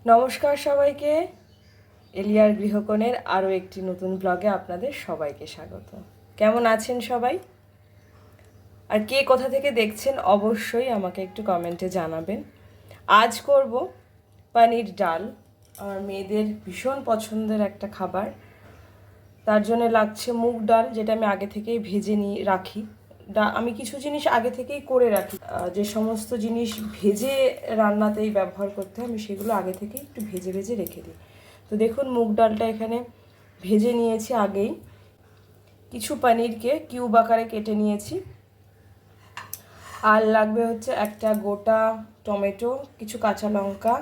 নমস্কার সবাইকে। এলিয়ার গৃহকোণের আরও একটি নতুন ব্লগে আপনাদের সবাইকে স্বাগত। কেমন আছেন সবাই? আর কে কোথা থেকে দেখছেন অবশ্যই আমাকে একটু কমেন্টে জানাবেন। আজ করব পনির ডাল, আমার মেয়েদের ভীষণ পছন্দের একটা খাবার। তার জন্য লাগছে মুগ ডাল, যেটা আমি আগে থেকেই ভেজে নিয়ে রাখি। আমি কিছু জিনিস আগে থেকেই করে রাখি, যে সমস্ত জিনিস ভেজে রান্নাতেই ব্যবহার করতে হয় আমি সেগুলো আগে থেকেই একটু ভেজে ভেজে রেখে দিই। তো দেখুন, মুগ ডালটা এখানে ভেজে নিয়েছি আগেই। কিছু পনিরকে কিউব আকারে কেটে নিয়েছি। আর লাগবে হচ্ছে একটা গোটা টমেটো, কিছু কাঁচা লঙ্কা,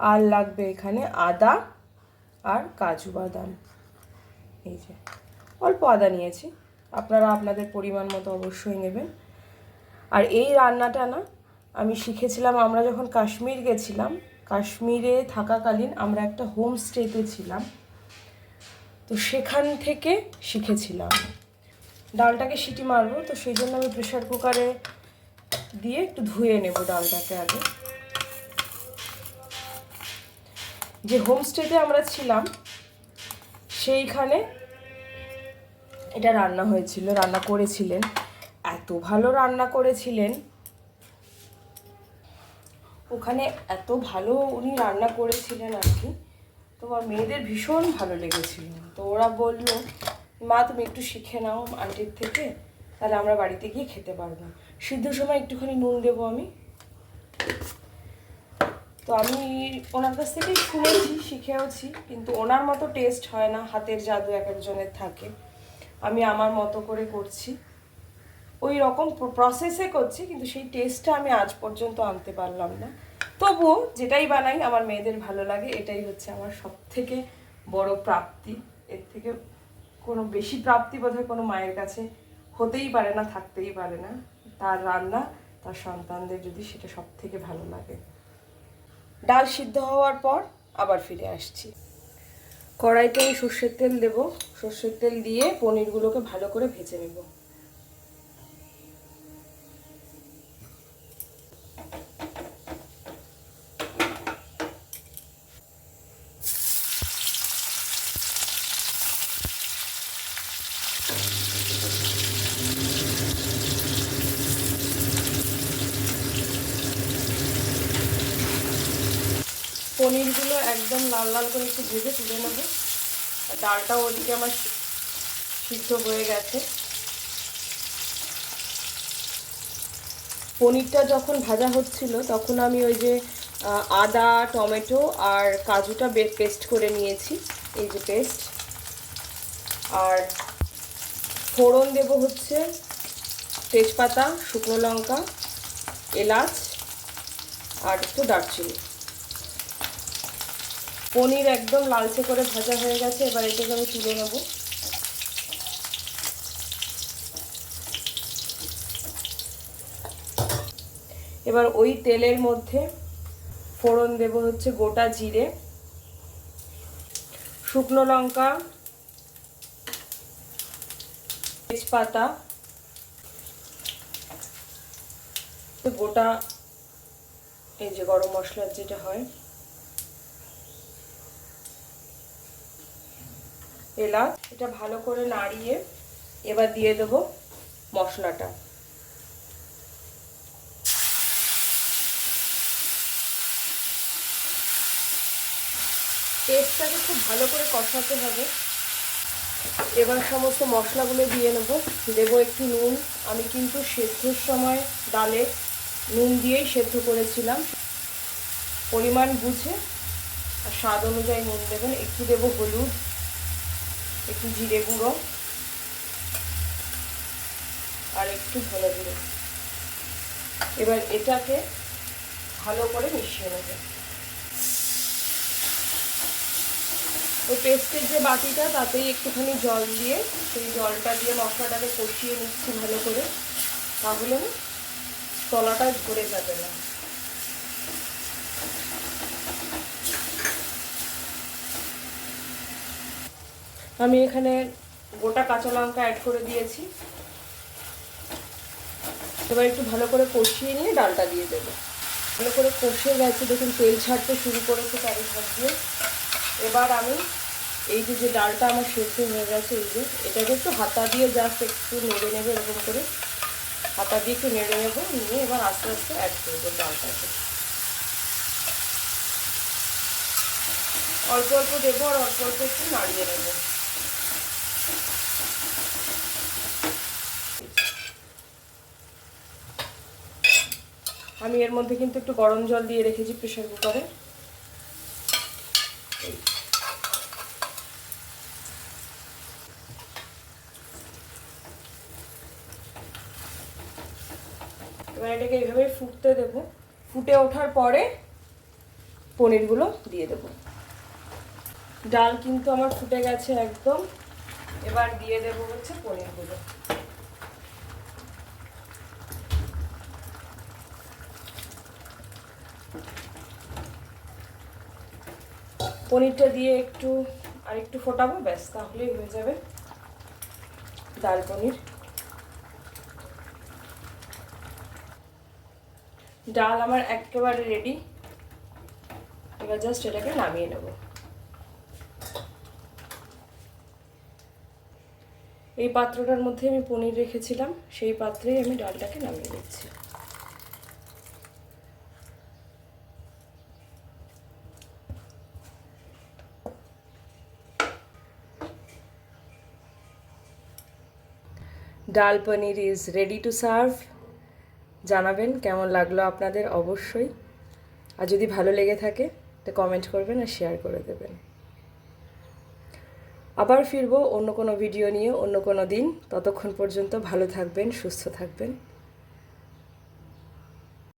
আর লাগবে এখানে আদা আর কাজু বাদাম। এই যে অল্প আদা নিয়েছি, আপনারা আপনাদের পরিমাণ মতো অবশ্যই নেবেন। আর এই রান্নাটা না আমি শিখেছিলাম আমরা যখন কাশ্মীর গেছিলাম। কাশ্মীরে থাকাকালীন আমরা একটা হোমস্টেতে ছিলাম, তো সেখান থেকে শিখেছিলাম। ডালটাকে সিটি মারবো, তো সেই জন্য আমি প্রেশার কুকারে দিয়ে একটু ধুয়ে নেব ডালটাকে আগে। যে হোমস্টেতে আমরা ছিলাম সেইখানে এটা রান্না হয়েছিল, রান্না করেছিলেন, এত ভালো রান্না করেছিলেন। ওখানে এত ভালো উনি রান্না করেছিলেন আর কি, তোমার মেয়েদের ভীষণ ভালো লেগেছিল। তো ওরা বললো, মা তুমি একটু শিখে নাও আন্টির থেকে, তাহলে আমরা বাড়িতে গিয়ে খেতে পারবো। সিদ্ধ সময় একটুখানি নুন দেবো আমি। তো আমি ওনার কাছ থেকেই শুনেছি, শিখেওছি, কিন্তু ওনার মতো টেস্ট হয় না, হাতের জাদু এক একজনের থাকে। আমি আমার মতো করে করছি, ওই রকম প্রসেসে করছি, কিন্তু সেই টেস্টটা আমি আজ পর্যন্ত আনতে পারলাম না। তবুও যেটাই বানাই আমার মেয়েদের ভালো লাগে, এটাই হচ্ছে আমার সব থেকে বড় প্রাপ্তি। এর থেকে কোনো বেশি প্রাপ্তি বোধহয় কোনো মায়ের কাছে হতেই পারে না, থাকতেই পারে না। তার রান্না তার সন্তানদের যদি সেটা সব থেকে ভালো লাগে। ডাল সিদ্ধ হওয়ার পর আবার ফিরে আসছি। কড়াইতে আমি সর্ষের তেল দেবো। সর্ষের তেল দিয়ে পনিরগুলোকে ভালো করে ভেজে নেব। পনিরগুলো একদম লাল লাল করে একটু ভেজে তুলে নেবো। আর ডালটাও ওদিকে আমার সিদ্ধ হয়ে গেছে। পনিরটা যখন ভাজা হচ্ছিল তখন আমি ওই যে আদা, টমেটো আর কাজুটা পেস্ট করে নিয়েছি, এই যে পেস্ট। আর ফোড়ন দেব হচ্ছে তেজপাতা, শুকনো লঙ্কা, এলাচ আর একটু দারচিনি। পনির একদম লালচে করে ভাজা হয়ে গেছে, এবার এটাকে আমি তুলে নেব। এবার ওই তেলের মধ্যে ফোড়ন দেব হচ্ছে গোটা জিরে, শুকনো লঙ্কা, তেজপাতা, গোটা এই যে গরম মশলার যেটা হয়, এলাচ। এটা ভালো করে নাড়িয়ে এবার দিয়ে দেব মশলাটা। পেস্টটাকে খুব ভালো করে কষাতে হবে। এবার সমস্ত মশলাগুলো দিয়ে নেব। দেবো একটু নুন। আমি কিন্তু সেদ্ধর সময় ডালে নুন দিয়েই সেদ্ধ করেছিলাম। পরিমাণ বুঝে আর স্বাদ অনুযায়ী নুন দেবেন। একটু দেবো হলুদ, একটু জিরে গুঁড়ো আর একটু ধনে গুঁড়ো। এবার এটাকে ভালো করে মিশিয়ে নেব। ওই পেস্টের যে বাটিটা তাতেই একটুখানি জল দিয়ে, সেই জলটা দিয়ে মশলাটাকে কষিয়ে নিচ্ছি ভালো করে, তাহলে না তলাটা ধরে যাবে না। আমি এখানে গোটা কাঁচা লঙ্কা অ্যাড করে দিয়েছি। এবার একটু ভালো করে কষিয়ে নিয়ে ডালটা দিয়ে দেবো। ভালো করে কষে গেছে, দেখুন তেল ছাড়তে শুরু করেছে চারি ধার দিয়ে। এবার আমি এই যে ডালটা আমার সেদ্ধ হয়ে গেছে, এই যে এটাকে একটু হাতা দিয়ে জাস্ট একটু নেড়ে নেবো, এরকম করে হাতা দিয়ে একটু নেড়ে নেবো, নিয়ে এবার আস্তে আস্তে অ্যাড করবো ডালটাকে। অল্প অল্প দেবো আর অল্প অল্প একটু নাড়িয়ে নেবো। আমি এর মধ্যে কিন্তু একটু গরম জল দিয়ে রেখেছি প্রেসার কুকারে। এবার এটাকে এইভাবে ফুটতে দেবো। ফুটে ওঠার পরে পনিরগুলো দিয়ে দেবো। ডাল কিন্তু আমার ফুটে গেছে একদম। এবার দিয়ে দেবো হচ্ছে পনিরগুলো। পনিরটা দিয়ে আর একটু ফোটাবো, ব্যাস তাহলেই হয়ে যাবে ডাল পনির। ডাল আমার একেবারে রেডি। এবার জাস্ট এটাকে নামিয়ে নেব। এই পাত্রটার মধ্যে আমি পনির রেখেছিলাম, সেই পাত্রেই আমি ডালটাকে নামিয়ে দিচ্ছি। ডাল পনির ইজ রেডি টু সার্ভ। জানাবেন কেমন লাগলো আপনাদের অবশ্যই। আর যদি ভালো লেগে থাকে তো কমেন্ট করবেন আর শেয়ার করে দেবেন। আবার ফিরবো অন্য কোনো ভিডিও নিয়ে অন্য কোনো দিন। ততক্ষণ পর্যন্ত ভালো থাকবেন, সুস্থ থাকবেন।